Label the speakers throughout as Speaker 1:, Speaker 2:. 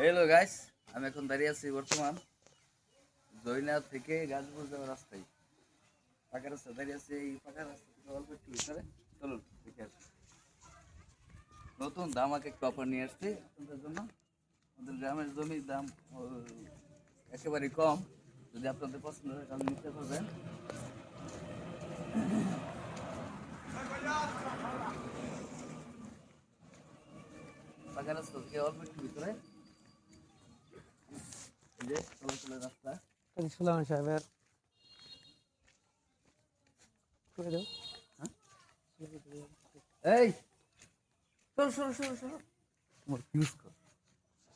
Speaker 1: Hello guys, আমি এখন দাঁড়িয়ে আছি বর্তমান জয়না থেকে গাজীপুর যাওয়ার রাস্তায়। পাকা রাস্তা দাঁড়িয়ে আছি। এই পাকা রাস্তা থেকে অল্প একটু ভিতরে চলুন দেখে আসি। নতুন দামাকে একটু অফার নিয়ে আসছি আপনাদের জন্য। আমাদের গ্রামের জমির দাম একেবারেই কম। যদি আপনাদের পছন্দ হয় তাহলে নিতে পারবেন। পাকা রাস্তা থেকে অল্প একটু ভিতরে এই যে চলাচলের রাস্তা।
Speaker 2: সুলাইমান সাহেবের করে দাও।
Speaker 1: এই সরো সরো সরো সরো, তোমার ফিউজ কর।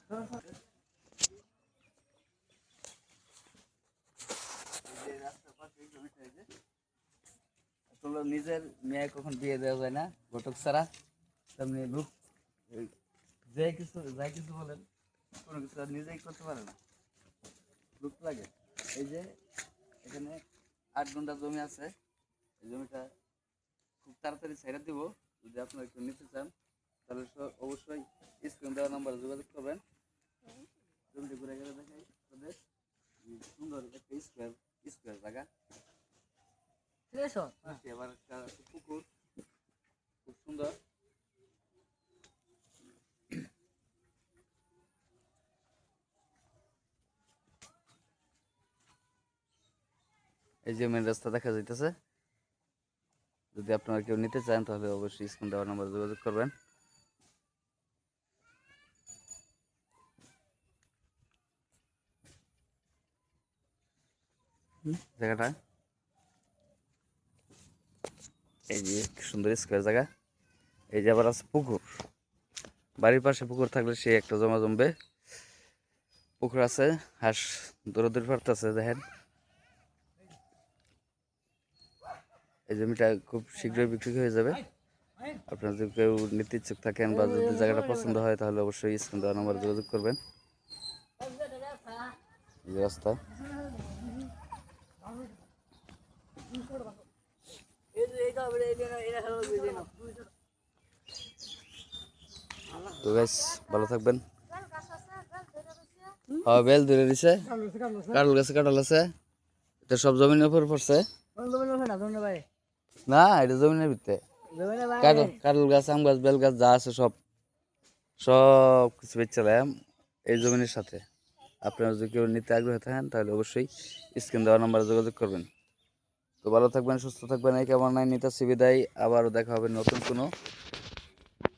Speaker 1: সরো সরো। এই যে রাস্তার পাশে এই জমিটা, এই যে আসলে নিজের মেয়ে কখন বিয়ে দেওয়া যায় না ঘটক ছাড়া, তেমনি লোক যাই কিছু বলেন কোনো কিছু আর নিজেই করতে পারে না, লোক লাগে। এই যে এখানে 8 ঘন্টা জমি আছে। এই জমিটা খুব তাড়াতাড়ি ছেড়ে দিব। যদি আপনারা একটু নিতে চান তাহলে অবশ্যই স্ক্রিন দেওয়া নাম্বারে যোগাযোগ করবেন। জমিটা ঘুরে গেলে দেখাই তাদের সুন্দর একটা স্কোয়ার জায়গা। আবার একটা পুকুর খুব সুন্দর। এই যে মেন রাস্তা দেখা যাইতেছে। যদি আপনারা কেউ নিতে চান তাহলে অবশ্যই স্ক্রিন দেওয়া নাম্বারে যোগাযোগ করবেন। জায়গাটা এই যে সুন্দর স্কোয়ার জায়গা। এই যে আবার আছে পুকুর। বাড়ির পাশে পুকুর থাকলে সে একটা জমা জমবে। পুকুর আছে, হাঁস দৌড়াদৌড়ি পারতেছে দেখেন। এই জমিটা খুব শীঘ্রই বিক্রি হয়ে যাবে। আপনারা যদি কেউ নিতে ইচ্ছুক থাকেন বা যদি জায়গাটা পছন্দ হয় তাহলে অবশ্যই স্ক্রিন দেওয়া নাম্বারে যোগাযোগ করবেন। এই রাস্তা তো গাইস, ভালো থাকবেন। হ্যাঁ, বেল ধরে দিছে, কাঁঠাল আছে। এটা সব জমিনের উপর পড়ছে না, এটা জমিনের ভিতরে। কাঁঠাল গাছ, আম গাছ, বেল গাছ যা আছে সব সব কিছু বেচছিলাম এই জমিনের সাথে। আপনারা যদি কেউ নিতে আগ্রহী থাকেন তাহলে অবশ্যই স্ক্রিন দেওয়া নাম্বারে যোগাযোগ করবেন। তো ভালো থাকবেন, সুস্থ থাকবেন, এই কামনায় নিতে বিদায়। আবারও দেখা হবে নতুন কোনো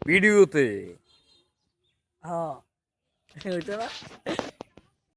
Speaker 1: ভিডিওতে।
Speaker 2: হ্যাঁ, ওইটা না।